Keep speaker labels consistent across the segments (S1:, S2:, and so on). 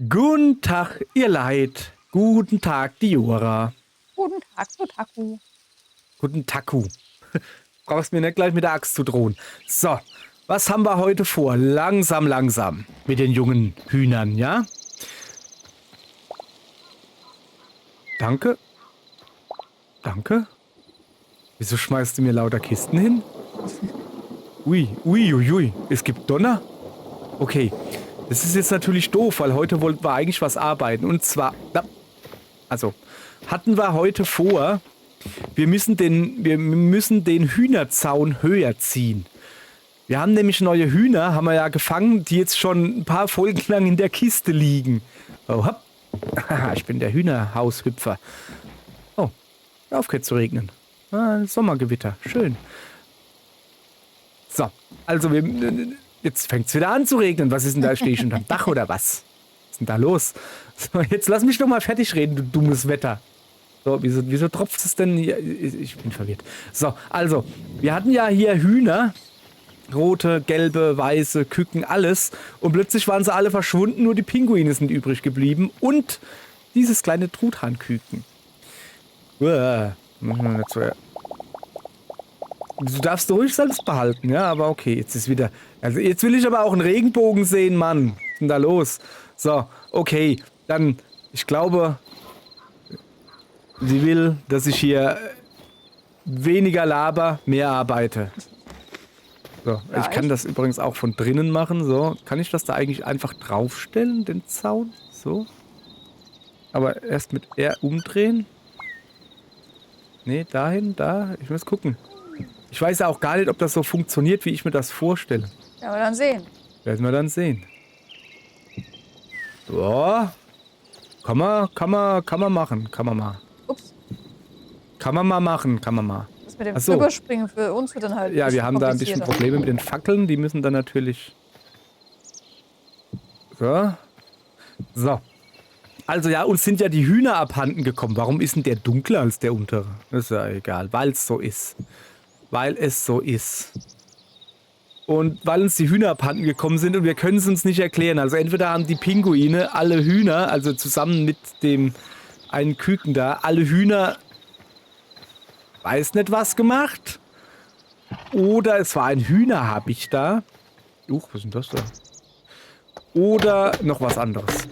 S1: Guten Tag, ihr Leid. Guten Tag, die Jura.
S2: Guten Tag, Kotaku.
S1: Guten Taku. Brauchst mir nicht gleich mit der Axt zu drohen. So, was haben wir heute vor? Langsam, langsam. Mit den jungen Hühnern, ja? Danke. Danke. Wieso schmeißt du mir lauter Kisten hin? Ui, ui, ui, ui. Es gibt Donner? Okay. Das ist jetzt natürlich doof, weil heute wollten wir eigentlich was arbeiten. Und zwar, also, hatten wir heute vor, wir müssen den Hühnerzaun höher ziehen. Wir haben nämlich neue Hühner, haben wir ja gefangen, die jetzt schon ein paar Folgen lang in der Kiste liegen. Oh, hopp. Ich bin der Hühnerhaushüpfer. Oh, aufgehört zu regnen. Sommergewitter, schön. So, also jetzt fängt es wieder an zu regnen. Was ist denn da? Stehe ich unterm Dach oder was? Was ist denn da los? So, jetzt lass mich doch mal fertig reden, du dummes Wetter. So, wieso tropft es denn hier? Ich bin verwirrt. So, also, wir hatten ja hier Hühner. Rote, gelbe, weiße, Küken, alles. Und plötzlich waren sie alle verschwunden, nur die Pinguine sind übrig geblieben. Und dieses kleine Truthahnküken. Du darfst du ruhig selbst behalten, ja, aber okay, jetzt ist wieder... Also jetzt will ich aber auch einen Regenbogen sehen, Mann. Was ist denn da los? So, okay, dann, ich glaube, sie will, dass ich hier weniger laber, mehr arbeite. So,
S2: Ja,
S1: ich kann das übrigens auch von drinnen machen, so. Kann ich das da eigentlich einfach draufstellen, den Zaun? So. Aber erst mit R umdrehen. Nee, dahin, da. Ich muss gucken. Ich weiß ja auch gar nicht, ob das so funktioniert, wie ich mir das vorstelle.
S2: Ja, wir dann sehen.
S1: Werden wir dann sehen. So. Kann man machen. Kann man mal.
S2: Ups.
S1: Kann man mal machen. Kann man mal.
S2: Das mit dem
S1: Ach so.
S2: Überspringen für uns wird dann halt.
S1: Ja, wir haben da ein bisschen Probleme mit den Fackeln. Die müssen dann natürlich... So. So. Also ja, uns sind ja die Hühner abhanden gekommen. Warum ist denn der dunkler als der untere? Das ist ja egal, weil es so ist. Weil es so ist. Und weil uns die Hühner abhanden gekommen sind und wir können es uns nicht erklären. Also entweder haben die Pinguine alle Hühner, also zusammen mit dem einen Küken da, alle Hühner, weiß nicht was gemacht. Oder es war ein Hühnerhabicht da. Was ist denn das da? Oder noch was anderes.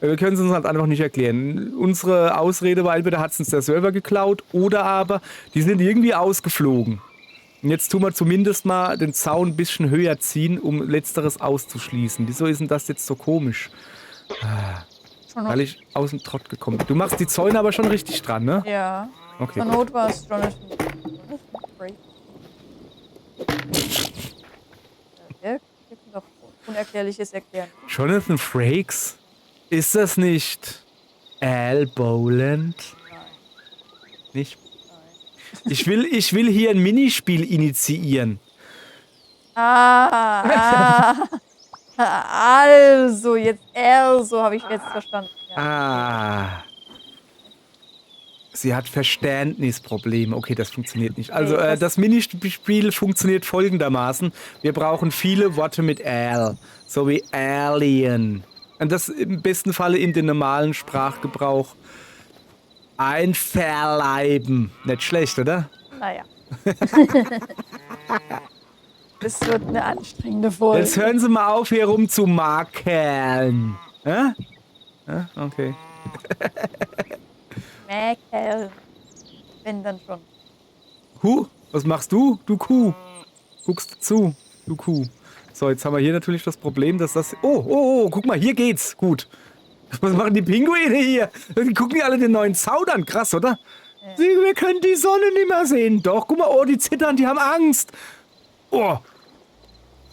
S1: Wir können es uns halt einfach nicht erklären. Unsere Ausrede war, entweder hat es uns der Server geklaut oder aber die sind irgendwie ausgeflogen. Und jetzt tun wir zumindest mal den Zaun ein bisschen höher ziehen, um Letzteres auszuschließen. Wieso ist denn das jetzt so komisch? Weil ich aus dem Trott gekommen bin. Du machst die Zäune aber schon richtig dran, ne?
S2: Ja.
S1: Okay.
S2: Zur Not war es Jonathan. Der gibt doch Unerklärliches erklären.
S1: Jonathan Frakes? Ist das nicht Al Boland?
S2: Nein.
S1: Nicht?
S2: Nein.
S1: Ich will hier ein Minispiel initiieren.
S2: Also, so habe ich jetzt verstanden. Ja.
S1: Sie hat Verständnisprobleme. Okay, das funktioniert nicht. Also, das Minispiel funktioniert folgendermaßen. Wir brauchen viele Worte mit Al. So wie Alien. Und das im besten Falle in den normalen Sprachgebrauch einverleiben. Nicht schlecht, oder?
S2: Naja. Das wird eine anstrengende Folge.
S1: Jetzt hören Sie mal auf, hier rumzumakeln. Ja? Ja? Okay.
S2: Mäkel. Wenn dann schon.
S1: Was machst du? Du Kuh. Guckst zu, du Kuh. So, jetzt haben wir hier natürlich das Problem, dass das... Oh, guck mal, hier geht's. Gut. Was machen die Pinguine hier? Die gucken alle den neuen Zaun an. Krass, oder?
S2: Ja.
S1: Wir können die Sonne nicht mehr sehen. Doch, guck mal, oh, die zittern, die haben Angst. Oh.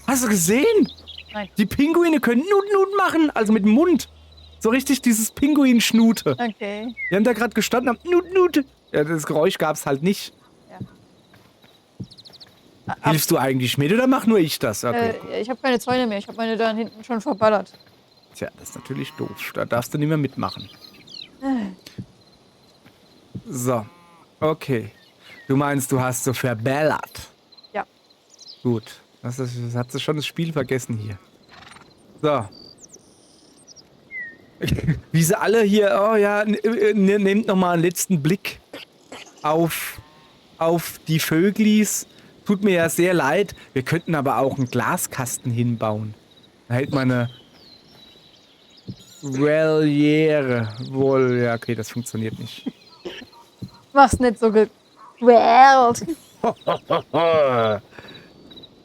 S1: Hast du gesehen?
S2: Nein.
S1: Die Pinguine können Nut machen, also mit dem Mund. So richtig dieses Pinguinschnute.
S2: Okay.
S1: Die haben da gerade gestanden, haben Nut. Ja, das Geräusch gab's halt nicht.
S2: Ja.
S1: Hilfst du eigentlich mit oder mach nur ich das? Okay.
S2: Ich habe keine Zäune mehr. Ich habe meine da hinten schon verballert.
S1: Tja, das ist natürlich doof. Da darfst du nicht mehr mitmachen. So. Okay. Du meinst, du hast so verbellert.
S2: Ja.
S1: Gut. Das hat sie schon das Spiel vergessen hier. So. Wie sie alle hier, oh ja, nehmt nochmal einen letzten Blick auf die Vöglis. Tut mir ja sehr leid. Wir könnten aber auch einen Glaskasten hinbauen. Da hält man eine Voliere. Wohl, ja, okay, das funktioniert nicht.
S2: Mach's nicht so gewählt.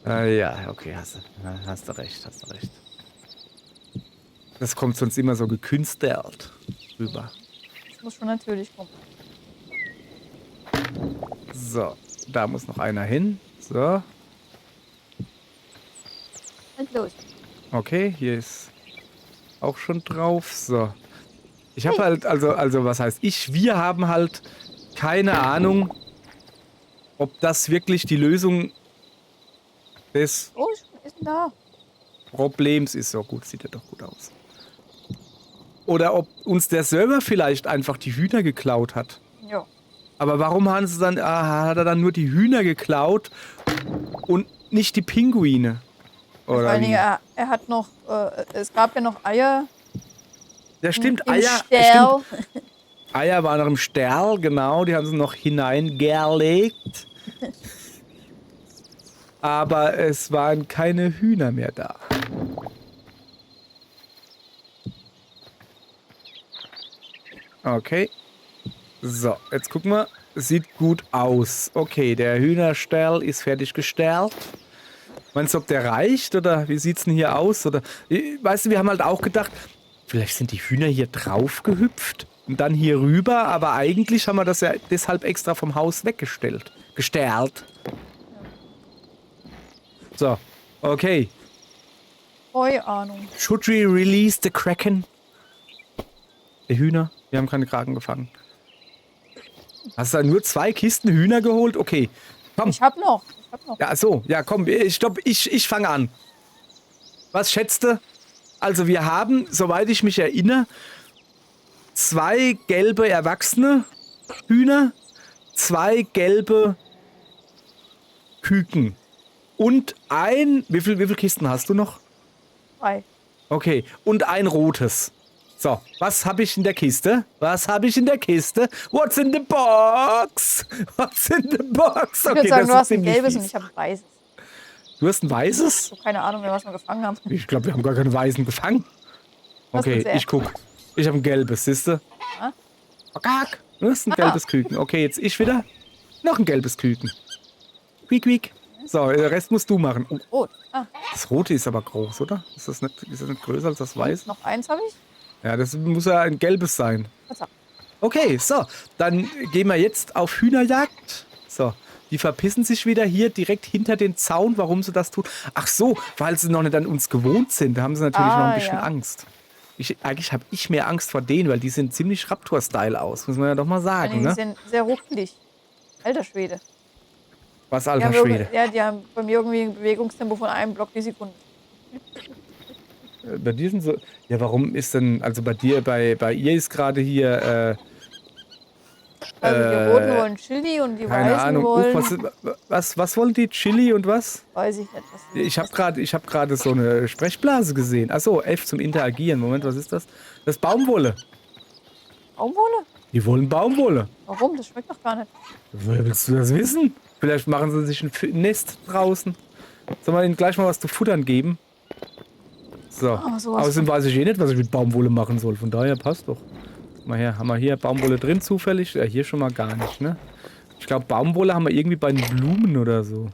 S1: Ja, okay, hast du recht, Das kommt sonst immer so gekünstelt rüber.
S2: Das muss schon natürlich kommen.
S1: So, da muss noch einer hin. So,
S2: Halt los.
S1: okay, hier ist auch schon drauf. So. Ich habe halt, also was heißt ich? Wir haben halt keine Ahnung, ob das wirklich die Lösung des
S2: Oh, ist denn da?
S1: Problems ist. So gut, sieht ja doch gut aus. Oder ob uns der Server vielleicht einfach die Hühner geklaut hat.
S2: Ja.
S1: Aber warum haben sie dann, hat er dann nur die Hühner geklaut und nicht die Pinguine?
S2: Vor
S1: Oder
S2: allen Dingen,
S1: wie?
S2: er hat noch, es gab ja noch Eier.
S1: Ja, stimmt,
S2: im
S1: Eier.
S2: Stall.
S1: Stimmt. Eier waren noch im Stall, genau, die haben sie noch hineingelegt. Aber es waren keine Hühner mehr da. Okay. So, jetzt gucken wir. Sieht gut aus. Okay, der Hühnerstall ist fertiggestellt. Meinst du, ob der reicht oder wie sieht's denn hier aus? Oder, weißt du, wir haben halt auch gedacht, vielleicht sind die Hühner hier drauf gehüpft und dann hier rüber, aber eigentlich haben wir das ja deshalb extra vom Haus weggestellt. Gestellt. So, okay.
S2: Ahnung.
S1: Should we release the Kraken? Die Hühner? Wir haben keine Kraken gefangen. Hast du da nur 2 Kisten Hühner geholt? Okay, komm.
S2: Ich hab noch.
S1: Ja, so, ja, komm, ich glaube, ich fange an. Was schätzt du? Also wir haben, soweit ich mich erinnere, 2 gelbe erwachsene Hühner, 2 gelbe Küken und wie viel Kisten hast du noch?
S2: 3.
S1: Okay, und ein rotes. So, was habe ich in der Kiste? What's in the box? What's in the box?
S2: Ich würde sagen, du hast ein gelbes und ich habe ein weißes.
S1: Du hast ein weißes?
S2: Ich habe keine Ahnung mehr, was wir gefangen haben.
S1: Ich glaube, wir haben gar keine weißen gefangen. Okay, ich guck. Ich habe ein gelbes, siehste?
S2: Ah.
S1: Kack. Du hast ein gelbes Küken. Okay, jetzt ich wieder. Noch ein gelbes Küken. Quiek, quiek. So, den Rest musst du machen. Oh,
S2: Rot. Ah,
S1: das rote ist aber groß, oder? Ist das nicht größer als das weiß?
S2: noch eins habe ich.
S1: Ja, das muss ja ein gelbes sein.
S2: Was ab?
S1: Okay, so. Dann gehen wir jetzt auf Hühnerjagd. So. Die verpissen sich wieder hier direkt hinter den Zaun. Warum sie das tun? Ach so, weil sie noch nicht an uns gewohnt sind. Da haben sie natürlich noch ein bisschen Angst. Eigentlich habe ich mehr Angst vor denen, weil die sehen ziemlich Raptor-Style aus. Muss man ja doch mal sagen,
S2: Die
S1: ne?
S2: sind sehr ruckelig. Alter Schwede.
S1: Was, alter Schwede?
S2: Ja, die haben bei mir irgendwie ein Bewegungstempo von einem Block die Sekunde.
S1: Bei dir sind so. Ja, warum ist denn. Also bei dir, bei ihr ist gerade hier.
S2: Also die Roten wollen Chili und die
S1: Keine
S2: Weißen
S1: Ahnung.
S2: wollen...
S1: Was wollen die? Chili und was?
S2: Weiß ich nicht. Was
S1: Ich hab gerade so eine Sprechblase gesehen. Achso, F zum Interagieren. Moment, was ist das? Das ist Baumwolle.
S2: Baumwolle?
S1: Die wollen Baumwolle.
S2: Warum? Das schmeckt doch gar nicht.
S1: Woher willst du das wissen? Vielleicht machen sie sich ein Nest draußen. Sollen wir ihnen gleich mal was zu futtern geben? So. Außerdem weiß ich eh nicht, was ich mit Baumwolle machen soll. Von daher passt doch. Mal her, haben wir hier Baumwolle drin zufällig? Ja, hier schon mal gar nicht, ne? Ich glaube, Baumwolle haben wir irgendwie bei den Blumen oder so.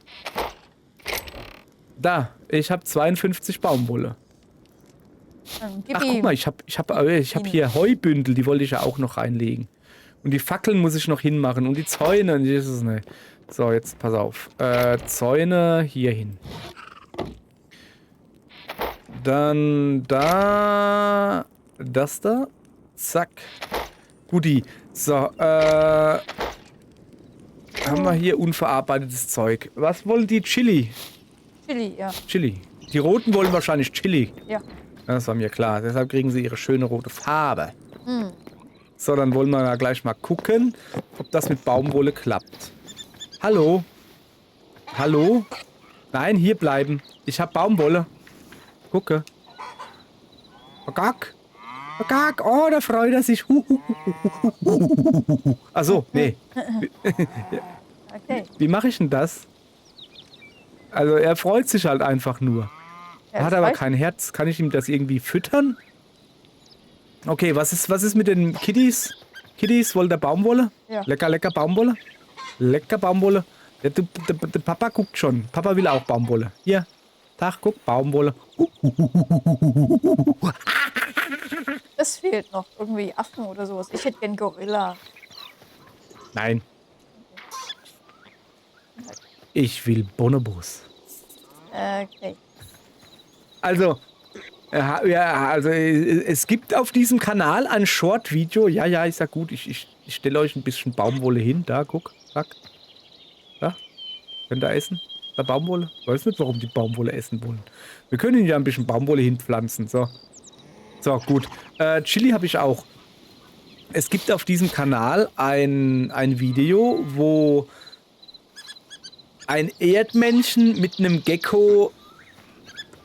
S1: Da, ich habe 52 Baumwolle. Ach, guck mal, ich hab hier Heubündel, die wollte ich ja auch noch reinlegen. Und die Fackeln muss ich noch hinmachen und die Zäune. Und Jesus, ne. So, jetzt pass auf. Zäune hier hin. Dann da. Das da. Zack. Guti. So, haben wir hier unverarbeitetes Zeug. Was wollen die? Chili?
S2: Chili, ja.
S1: Chili. Die Roten wollen wahrscheinlich Chili.
S2: Ja.
S1: Das war mir klar. Deshalb kriegen sie ihre schöne rote Farbe.
S2: Hm.
S1: So, dann wollen wir da gleich mal gucken, ob das mit Baumwolle klappt. Hallo? Hallo? Nein, hier bleiben. Ich habe Baumwolle. Gucke. Gack. Gag, oh, da freut er sich. Achso, nee.
S2: Okay.
S1: Wie mache ich denn das? Also er freut sich halt einfach nur.
S2: Ja,
S1: Er hat
S2: das
S1: aber
S2: reicht.
S1: kein Herz. Kann ich ihm das irgendwie füttern? Okay, was ist mit den Kitties? Kitties, wollt ihr Baumwolle?
S2: Ja.
S1: Lecker, lecker Baumwolle? Lecker Baumwolle. Der Papa guckt schon. Papa will auch Baumwolle. Hier. Tag, guck, Baumwolle.
S2: Es fehlt noch irgendwie Affen oder sowas. Ich hätte gern Gorilla.
S1: Nein. Ich will Bonobos.
S2: Okay.
S1: Also, ja, also es gibt auf diesem Kanal ein Short-Video. Ja, ist ja gut. Ich stelle euch ein bisschen Baumwolle hin. Da, guck. Zack. Da. Könnt ihr essen? Da Baumwolle? Weiß nicht, warum die Baumwolle essen wollen. Wir können ihnen ja ein bisschen Baumwolle hinpflanzen. So. So, gut. Chili habe ich auch. Es gibt auf diesem Kanal ein Video, wo ein Erdmännchen mit einem Gecko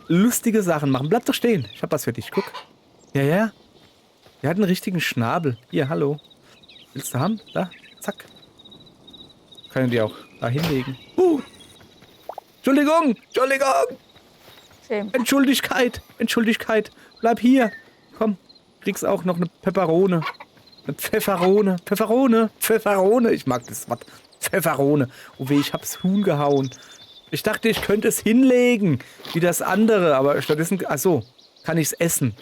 S1: lustige Sachen machen. Bleib doch stehen. Ich hab was für dich. Guck. Ja. Der hat einen richtigen Schnabel. Hier, hallo. Willst du haben? Da. Zack. Können die auch da hinlegen. Entschuldigung.
S2: Schäm.
S1: Entschuldigkeit. Bleib hier. Komm. Kriegst auch noch eine Peperone. Eine Pfefferone. Ich mag das Wort. Pfefferone. Oh weh, ich hab's Huhn gehauen. Ich dachte, ich könnte es hinlegen, wie das andere, aber stattdessen, achso, kann ich es essen.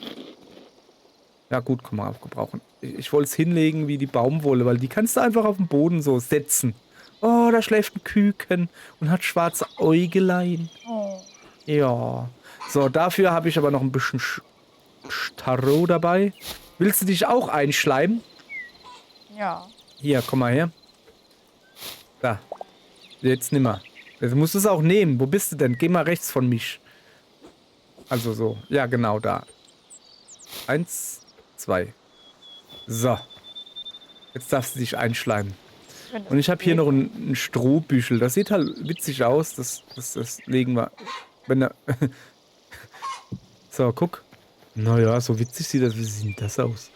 S1: Ja gut, kann man auch gebrauchen. Ich wollte es hinlegen wie die Baumwolle, weil die kannst du einfach auf den Boden so setzen. Oh, da schläft ein Küken und hat schwarze Äugelein.
S2: Oh.
S1: Ja. So, dafür habe ich aber noch ein bisschen Stroh dabei. Willst du dich auch einschleimen?
S2: Ja.
S1: Hier, komm mal her. Da. Jetzt nimmer. Jetzt musst du es auch nehmen. Wo bist du denn? Geh mal rechts von mich. Also so. Ja, genau da. 1, 2. So. Jetzt darfst du dich einschleimen. Und ich habe hier noch ein Strohbüschel. Das sieht halt witzig aus. Das legen wir. Wenn er. So, guck. Naja, so witzig sieht das. Wie sieht das aus?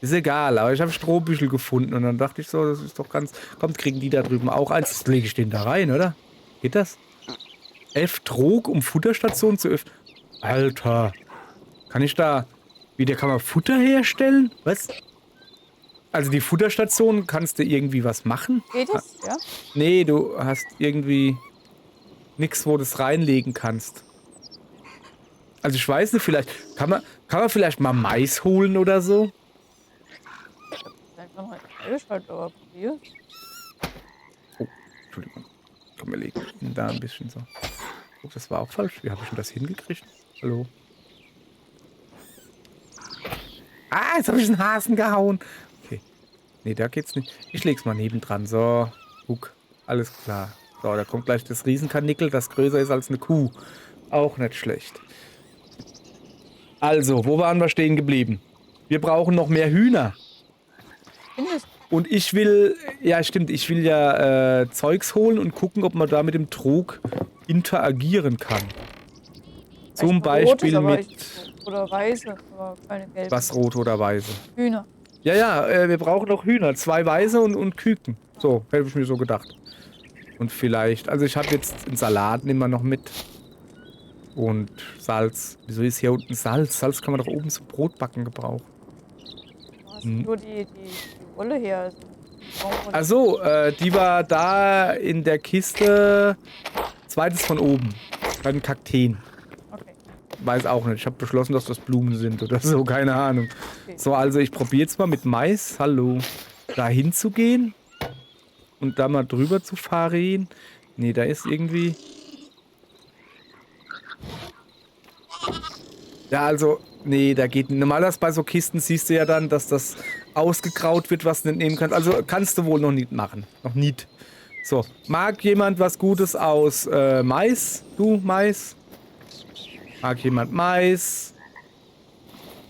S1: Ist egal, aber ich habe Strohbüschel gefunden und dann dachte ich so, das ist doch ganz. Kommt, kriegen die da drüben auch eins. Das lege ich den da rein, oder? Geht das? Trog, um Futterstationen zu öffnen. Alter. Kann ich da. Kann man Futter herstellen? Was? Also die Futterstation, kannst du irgendwie was machen?
S2: Geht es? Ja.
S1: Nee, du hast irgendwie nichts, wo du es reinlegen kannst. Also ich weiß nicht, vielleicht. Kann man vielleicht mal Mais holen oder so?
S2: Einfach mal eingeschaltet, aber probier.
S1: Oh, Entschuldigung. Komm, wir legen ihn da ein bisschen so. Oh, das war auch falsch. Wie habe ich denn das hingekriegt? Hallo? Ah, jetzt habe ich einen Hasen gehauen. Okay. Nee, da geht's nicht. Ich leg's mal nebendran. So, guck. Alles klar. So, da kommt gleich das Riesenkarnickel, das größer ist als eine Kuh. Auch nicht schlecht. Also, wo waren wir stehen geblieben? Wir brauchen noch mehr Hühner.
S2: Findest
S1: Und ich will, ja stimmt, ich will ja Zeugs holen und gucken, ob man da mit dem Trog interagieren kann. Zum Beispiel mit...
S2: Oder weiße, aber keine gelbe.
S1: Was, rot oder weiße?
S2: Hühner.
S1: Ja, wir brauchen noch Hühner. 2 weiße und Küken. So, hätte ich mir so gedacht. Und vielleicht, also ich habe jetzt einen Salat, nehmen wir noch mit. Und Salz. Wieso ist hier unten Salz? Salz kann man doch oben zum Brotbacken gebrauchen.
S2: Du hast nur die Wolle her. Also
S1: Ach so, die war da in der Kiste. Zweites von oben. Bei den Kakteen.
S2: Okay.
S1: Weiß auch nicht. Ich habe beschlossen, dass das Blumen sind oder so. Keine Ahnung.
S2: Okay.
S1: So, also ich probiere jetzt mal mit Mais. Hallo. Da hinzugehen. Und da mal drüber zu fahren. Nee, da ist irgendwie... Ja, also... Nee, da geht nicht. Normalerweise bei so Kisten siehst du ja dann, dass das ausgegraut wird, was du nicht nehmen kannst. Also kannst du wohl noch nicht machen. Noch nicht. So, mag jemand was Gutes aus Mais? Du, Mais? Mag jemand Mais?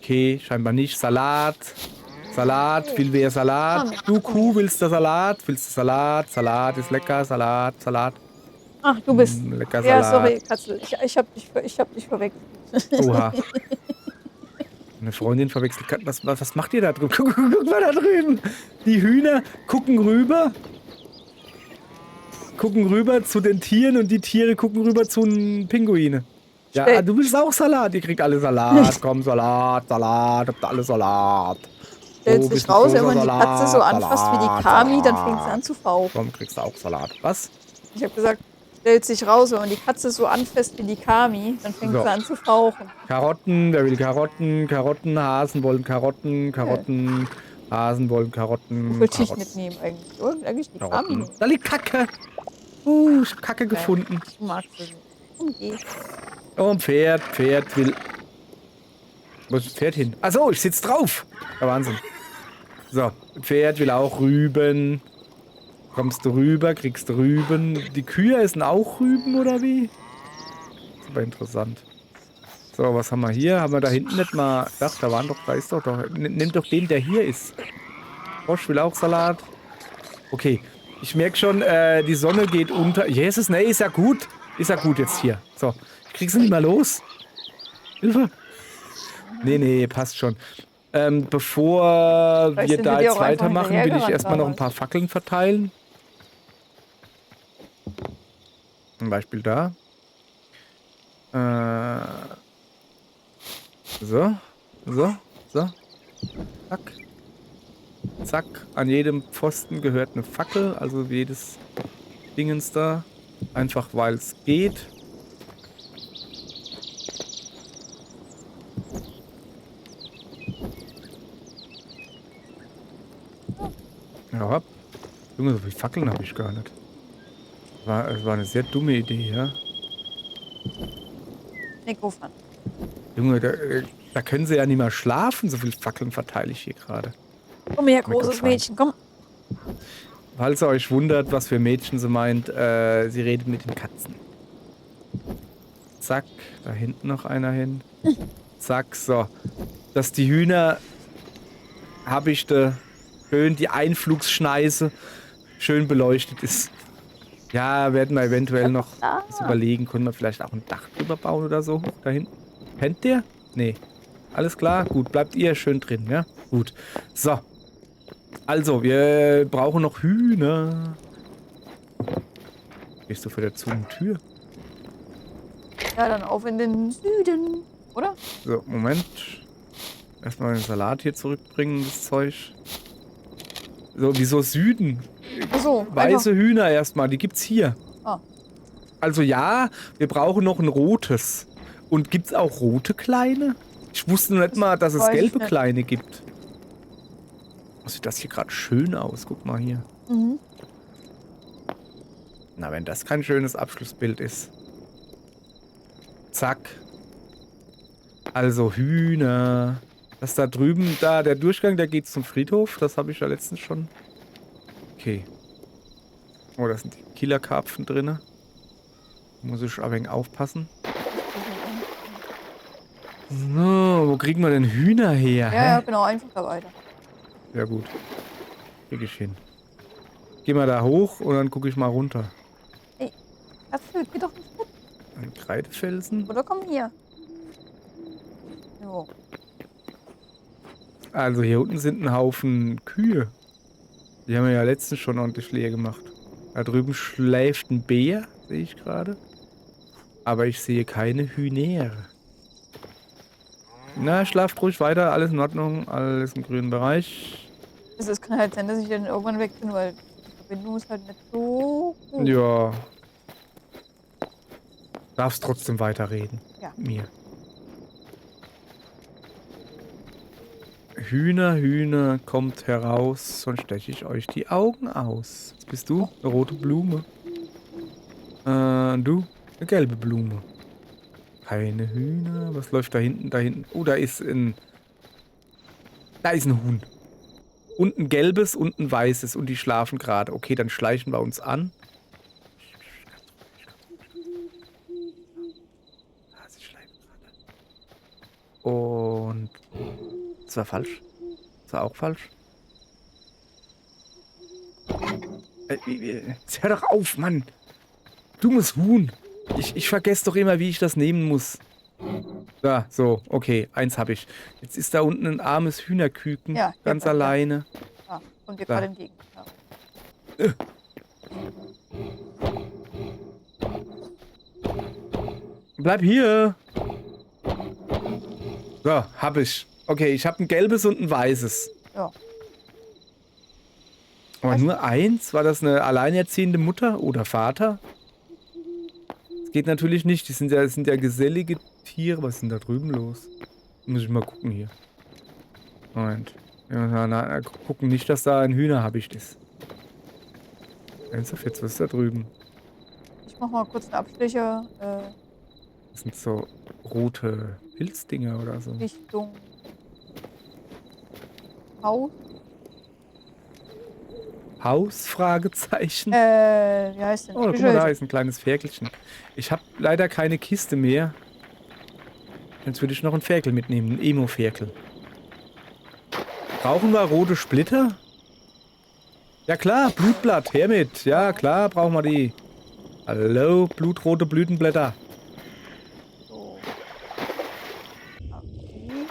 S1: Okay, scheinbar nicht. Salat. Salat, will wer Salat? Du Kuh, willst du Salat? Willst du Salat? Salat ist lecker, Salat.
S2: Ach, du bist.
S1: Lecker
S2: Ja,
S1: Salat.
S2: sorry, Katzel. Ich hab dich verwechselt.
S1: Oha. Eine Freundin verwechselt. Was macht ihr da drüben? Guck mal da drüben. Die Hühner gucken rüber. Gucken rüber zu den Tieren und die Tiere gucken rüber zu den Pinguinen. Ja, du willst auch Salat. Ihr kriegt alle Salat. Komm, Salat, habt alle Salat.
S2: Stellt sich raus, wenn man die Katze so anfasst wie die Kami, dann fängt sie an zu fauchen.
S1: Komm, kriegst du auch Salat. Was?
S2: Ich habe gesagt, stellt sich raus, wenn man die Katze so anfasst wie die Kami, dann fängt sie an zu fauchen.
S1: Karotten, wer will Karotten? Karotten, Hasen wollen Karotten, Karotten, Hasen wollen Karotten.
S2: Ich wollte dich mitnehmen eigentlich. Oh, eigentlich die Kami.
S1: Da liegt Kacke. Ich hab Kacke gefunden.
S2: Ich mag sie nicht. Okay.
S1: Oh, ein Pferd. Pferd will... Wo ist das Pferd hin? Achso, ich sitz drauf. Ja, Wahnsinn. So, Pferd will auch Rüben. Kommst du rüber, kriegst Rüben. Die Kühe essen auch Rüben, oder wie? Super interessant. So, was haben wir hier? Haben wir da hinten nicht mal... Ach, da ist doch. Nimm doch den, der hier ist. Frosch will auch Salat. Okay. Ich merke schon, die Sonne geht unter. Jesus, ne, ist ja gut. Ist ja gut jetzt hier. So, ich krieg sie nicht mehr los. Hilfe. Nee, passt schon. Bevor wir da jetzt weitermachen, will ich erstmal noch ein paar Fackeln verteilen. Zum Beispiel da. So. Zack. Zack. An jedem Pfosten gehört eine Fackel. Also jedes Dingens da. Einfach weil es geht. Ja. Junge, so viele Fackeln habe ich gar nicht. Es war eine sehr dumme Idee, ja.
S2: Mikrofon.
S1: Junge, da können sie ja nicht mehr schlafen. So viele Fackeln verteile ich hier gerade.
S2: Komm her, großes Mädchen, komm.
S1: Falls ihr euch wundert, was für Mädchen sie meint, sie redet mit den Katzen. Zack, da hinten noch einer hin. Zack, so. Dass die Hühner habe ich da schön die Einflugsschneise schön beleuchtet ist. Ja, werden wir eventuell noch was überlegen. Können wir vielleicht auch ein Dach drüber bauen oder so? Da hinten. Pennt der? Nee. Alles klar? Gut, bleibt ihr schön drin, ja? Gut. So. Also, wir brauchen noch Hühner. Gehst du vor der Tür?
S2: Ja, dann auf in den Süden, oder?
S1: So, Moment. Erstmal den Salat hier zurückbringen, das Zeug. So, wieso Süden?
S2: Achso,
S1: weiße Hühner erstmal, die gibt's hier.
S2: Ah.
S1: Also ja, wir brauchen noch ein rotes. Und gibt's auch rote kleine? Ich wusste noch nicht mal, dass es gelbe kleine gibt. Oh, sieht das hier gerade schön aus. Guck mal hier.
S2: Mhm.
S1: Na, wenn das kein schönes Abschlussbild ist. Zack. Also Hühner. Das da drüben, da der Durchgang, der geht zum Friedhof. Das habe ich ja letztens schon. Okay. Oh, da sind die Killerkarpfen drin. Muss ich ein wenig aufpassen. So, wo kriegen wir denn Hühner her?
S2: Ja, genau, einfach da weiter.
S1: Ja gut. Krieg ich hin. Geh mal da hoch und dann gucke ich mal runter.
S2: Ey, Apfel, geh doch nicht mit.
S1: Ein Kreidefelsen.
S2: Oder komm hier. Jo.
S1: Also hier unten sind ein Haufen Kühe. Die haben wir ja letztens schon ordentlich leer gemacht. Da drüben schläft ein Bär, sehe ich gerade. Aber ich sehe keine Hühner. Na, schlaft ruhig weiter, alles in Ordnung, alles im grünen Bereich.
S2: Also es kann halt sein, dass ich dann irgendwann weg bin, weil die Verbindung ist halt nicht so gut.
S1: Ja. Darfst trotzdem weiterreden.
S2: Ja.
S1: Mir. Hühner, kommt heraus, sonst steche ich euch die Augen aus. Was bist du? Eine rote Blume. Du? Eine gelbe Blume. Keine Hühner. Was läuft da hinten? Da hinten. Oh, da ist ein Huhn. Und ein gelbes und ein weißes. Und die schlafen gerade. Okay, dann schleichen wir uns an. Sie schleichen gerade. Und... Das war falsch. Das war auch falsch. Jetzt hör doch auf, Mann. Dummes Huhn. Ich vergesse doch immer, wie ich das nehmen muss. Da, so, okay, eins habe ich. Jetzt ist da unten ein armes Hühnerküken,
S2: Ja, hier
S1: ganz
S2: bei mir.
S1: alleine.
S2: Ah, kommt dir
S1: Da.
S2: gerade entgegen. Ja.
S1: Bleib hier. So, hab ich. Okay, ich habe ein gelbes und ein weißes.
S2: Ja.
S1: Aber
S2: Was?
S1: nur eins? War das eine alleinerziehende Mutter oder Vater? Das geht natürlich nicht. Das sind ja gesellige Tiere. Was ist denn da drüben los? Muss ich mal gucken hier. Moment. Ja, gucken nicht, dass da ein Hühnerhabicht ist. Ernsthaft jetzt, was ist da drüben?
S2: Ich mach mal kurz einen Abstecher
S1: Das sind so rote Pilzdinger oder so.
S2: Richtung Haus.
S1: Haus? Fragezeichen.
S2: Wie heißt denn?
S1: Oh, guck mal, da ist ein kleines Ferkelchen. Ich habe leider keine Kiste mehr. Jetzt würde ich noch einen Ferkel mitnehmen, einen Emo-Ferkel. Brauchen wir rote Splitter? Ja klar, Blutblatt, her mit. Ja klar, brauchen wir die. Hallo, blutrote Blütenblätter.
S2: So. Okay.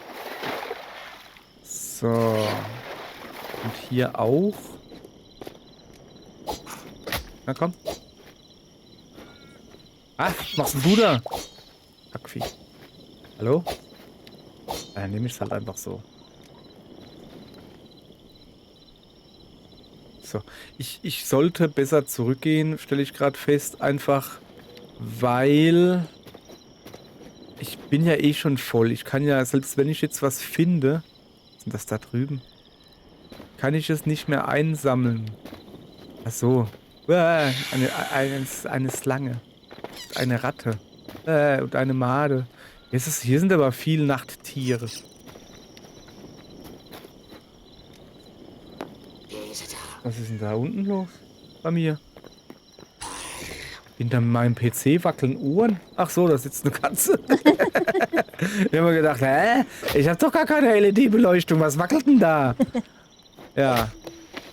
S1: So. Und hier auch. Na komm. Ah, was machst denn du da? Kackvieh. Hallo? Dann nehme ich es halt einfach so. So. Ich sollte besser zurückgehen, stelle ich gerade fest. Einfach, weil ich bin ja eh schon voll. Ich kann ja, selbst wenn ich jetzt was finde, was ist denn das da drüben? Kann ich es nicht mehr einsammeln. Ach so. Eine Schlange. Eine Ratte. Und eine Made. Hier sind aber viele Nachttiere. Was ist denn da unten los? Bei mir. Hinter meinem PC wackeln Uhren. Ach so, da sitzt eine Katze. Ich habe mir gedacht, hä? Ich habe doch gar keine LED-Beleuchtung. Was wackelt denn da? Ja.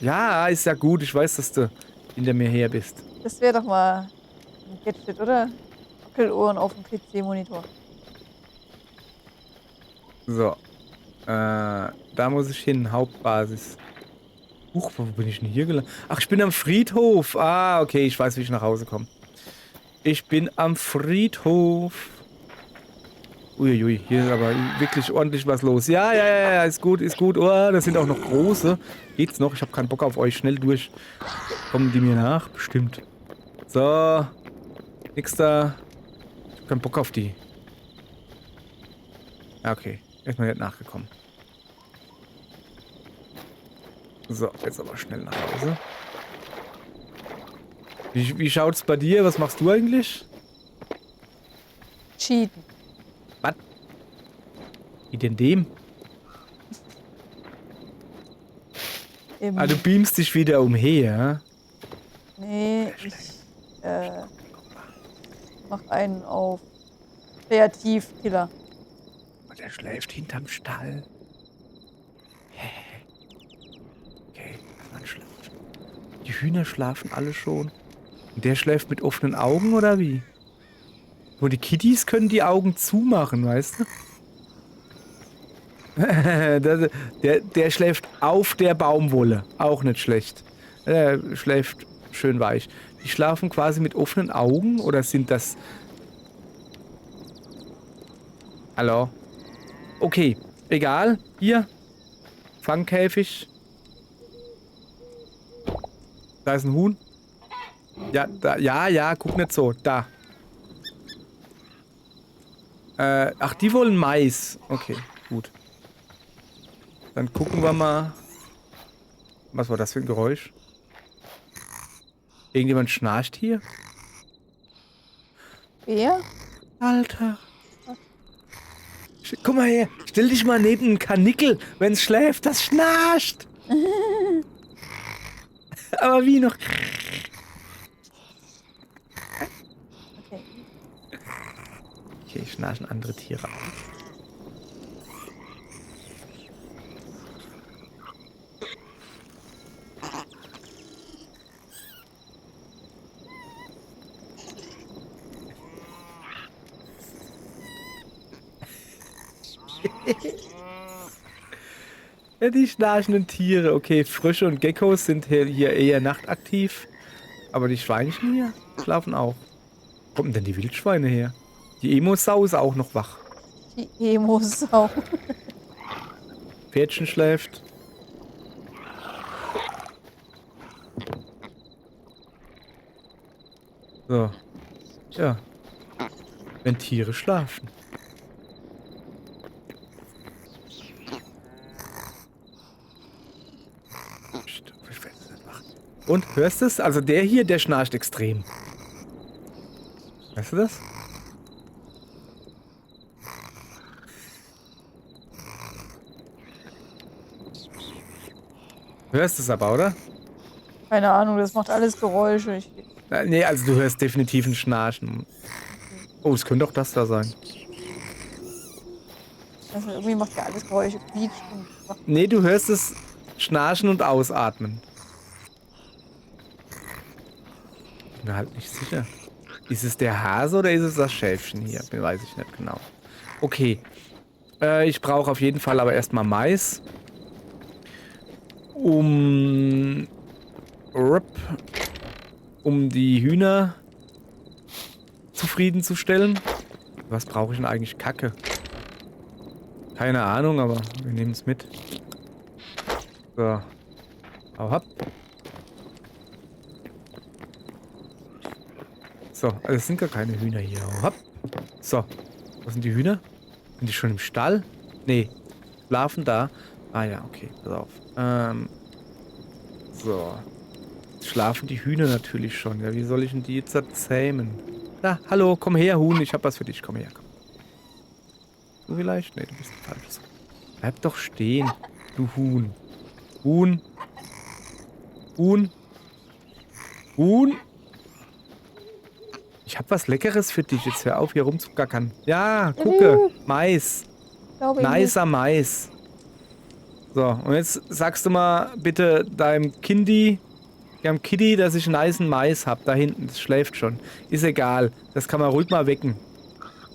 S1: Ja, ist ja gut. Ich weiß, dass du hinter mir her bist.
S2: Das wäre doch mal ein Gadget, oder? Wackeluhren auf dem PC-Monitor.
S1: So. Da muss ich hin. Hauptbasis. Huch, wo bin ich denn hier gelandet? Ach, ich bin am Friedhof. Ah, okay. Ich weiß, wie ich nach Hause komme. Ich bin am Friedhof. Uiuiui, hier ist aber wirklich ordentlich was los. Ja, ist gut, ist gut. Oh, das sind auch noch große. Geht's noch? Ich habe keinen Bock auf euch. Schnell durch. Kommen die mir nach? Bestimmt. So. Nix da. Ich hab keinen Bock auf die. Ja, okay. Erstmal nicht nachgekommen. So, jetzt aber schnell nach Hause. Wie schaut's bei dir? Was machst du eigentlich?
S2: Cheaten.
S1: Was? Wie denn dem? Du beamst dich wieder umher.
S2: Nee, ich mach einen auf Kreativkiller.
S1: Und er schläft hinterm Stall. Okay, man schläft. Die Hühner schlafen alle schon. Und der schläft mit offenen Augen, oder wie? Wo die Kitties können die Augen zumachen, weißt du? der schläft auf der Baumwolle. Auch nicht schlecht. Der schläft schön weich. Die schlafen quasi mit offenen Augen, oder sind das... Hallo? Okay, egal. Hier. Fangkäfig. Da ist ein Huhn. Ja, da, ja, guck nicht so. Da. Ach, die wollen Mais. Okay, gut. Dann gucken wir mal. Was war das für ein Geräusch? Irgendjemand schnarcht hier?
S2: Wer?
S1: Alter. Guck mal her. Stell dich mal neben einen Karnickel. Wenn es schläft, das schnarcht. Aber wie noch?
S2: Okay.
S1: Okay, schnarchen andere Tiere auch. Ja, die schnarchenden Tiere. Okay, Frösche und Geckos sind hier eher nachtaktiv. Aber die Schweinchen hier schlafen auch. Wo kommen denn die Wildschweine her? Die Emo-Sau ist auch noch wach.
S2: Die Emo-Sau.
S1: Pferdchen schläft. So. Ja. Wenn Tiere schlafen. Psst, ich werde es nicht machen. Und, hörst du es? Also der hier, der schnarcht extrem. Hörst du das? Hörst es aber, oder?
S2: Keine Ahnung, das macht alles Geräusche.
S1: Nee, also du hörst definitiv ein Schnarchen. Oh, es könnte auch das da sein.
S2: Also irgendwie macht ja alles Geräusche. Quietscht und
S1: Nee, du hörst es schnarchen und ausatmen. Bin mir halt nicht sicher. Ist es der Hase oder ist es das Schäfchen hier? Weiß ich nicht genau. Okay. Ich brauche auf jeden Fall aber erstmal Mais. Um die Hühner zufriedenzustellen. Was brauche ich denn eigentlich? Kacke. Keine Ahnung, aber wir nehmen es mit. So. Hau ab. So, also es sind gar keine Hühner hier. Hau ab. So. Wo sind die Hühner? Sind die schon im Stall? Nee. Schlafen da. Ah ja, okay. Pass auf. So. Jetzt schlafen die Hühner natürlich schon. Ja, wie soll ich denn die jetzt zähmen? Na, hallo, komm her, Huhn. Ich hab was für dich. Komm her. Komm. Du vielleicht? Nee, du bist falsch. Bleib doch stehen, du Huhn. Huhn. Huhn. Huhn. Ich hab was Leckeres für dich. Jetzt hör auf, hier rumzugackern. Ja, gucke. Mais. Nicer Mais. So, und jetzt sagst du mal bitte deinem Kitty, dass ich nicen Mais hab. Da hinten, das schläft schon. Ist egal. Das kann man ruhig mal wecken.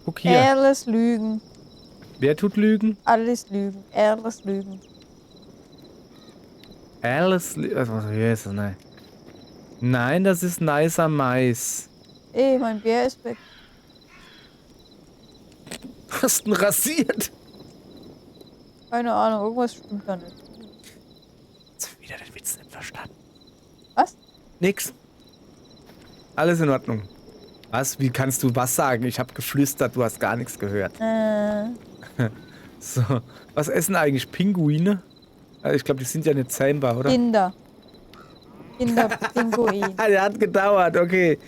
S1: Guck hier.
S2: Alles Lügen.
S1: Wer tut Lügen?
S2: Alles Lügen. Alles Lügen.
S1: Alles Lügen. Was ist das? Nein. Nein, das ist nicer Mais.
S2: Ey, mein Bär ist weg.
S1: Hast du ihn rasiert?
S2: Keine Ahnung, irgendwas stimmt da nicht.
S1: Hast du wieder den Witz nicht verstanden?
S2: Was?
S1: Nix. Alles in Ordnung. Was? Wie kannst du was sagen? Ich habe geflüstert, du hast gar nichts gehört. So. Was essen eigentlich Pinguine? Ich glaube, die sind ja nicht zähmbar, oder?
S2: Kinder. Kinderpinguin.
S1: Der hat gedauert, okay.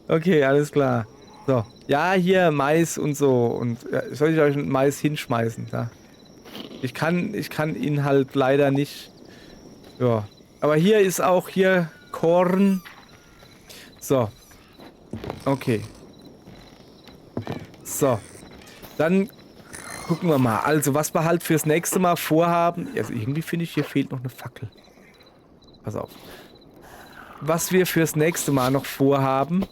S1: Okay, alles klar. So. Ja, hier Mais und so. Und soll ich euch Mais hinschmeißen? Da. Ich kann ihn halt leider nicht. Ja. Aber hier ist auch hier Korn. So. Okay. So. Dann gucken wir mal. Also, was wir halt fürs nächste Mal vorhaben. Also, irgendwie finde ich, hier fehlt noch eine Fackel. Pass auf. Was wir fürs nächste Mal noch vorhaben.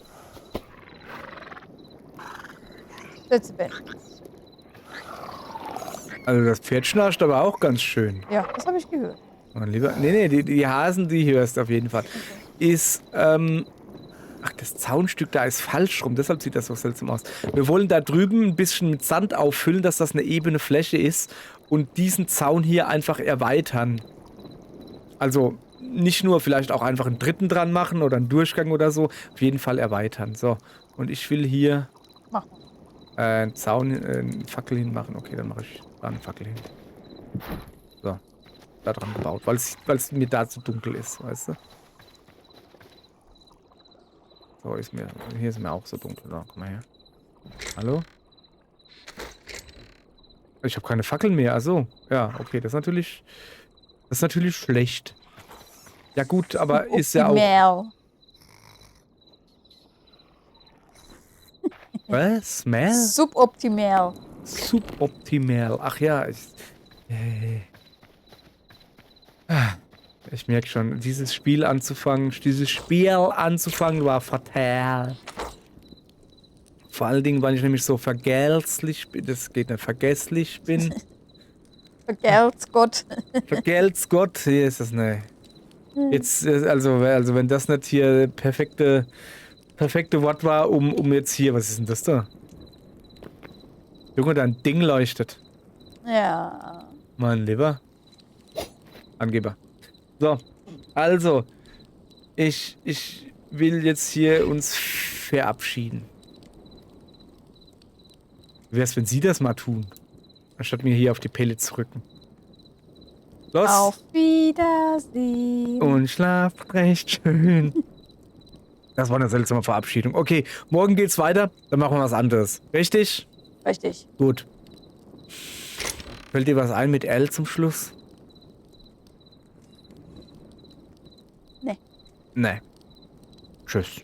S2: Sitzbett.
S1: Also, das Pferd schnarcht aber auch ganz schön.
S2: Ja, das habe ich gehört.
S1: Mein Lieber. Nee, die Hasen, die hörst auf jeden Fall. Ist, ach, das Zaunstück da ist falsch rum, deshalb sieht das so seltsam aus. Wir wollen da drüben ein bisschen mit Sand auffüllen, dass das eine ebene Fläche ist und diesen Zaun hier einfach erweitern. Also nicht nur vielleicht auch einfach einen dritten dran machen oder einen Durchgang oder so, auf jeden Fall erweitern. So, und ich will hier
S2: Mach mal.
S1: einen Zaun, eine Fackel hinmachen. Okay, dann mache ich da eine Fackel hin. So, da dran gebaut, weil es mir da zu dunkel ist, weißt du? So, hier ist mir auch so dunkel. So, komm mal her. Hallo? Ich habe keine Fackeln mehr. Achso. Ja, okay, das ist natürlich schlecht. Ja gut, aber ist ja auch... Was? Smell?
S2: Suboptimal.
S1: Suboptimal. Ach ja, ich merke schon, dieses Spiel anzufangen war fatal. Vor allen Dingen, weil ich nämlich so vergesslich bin. Das geht nicht, vergesslich bin.
S2: Vergelt's Gott.
S1: Vergelt's Gott, hier ist das ne. Jetzt, also wenn das nicht hier perfekte Wort war, um jetzt hier, was ist denn das da? Junge, dein Ding leuchtet.
S2: Ja.
S1: Mein Lieber. Angeber. So, also, ich will jetzt hier uns verabschieden. Wie wär's, wenn Sie das mal tun? Anstatt mir hier auf die Pellets zu rücken. Los!
S2: Auf Wiedersehen.
S1: Und schlaft recht schön. Das war eine seltsame Verabschiedung. Okay, morgen geht's weiter, dann machen wir was anderes. Richtig?
S2: Richtig.
S1: Gut. Fällt dir was ein mit L zum Schluss?
S2: Nee.
S1: Nee. Tschüss.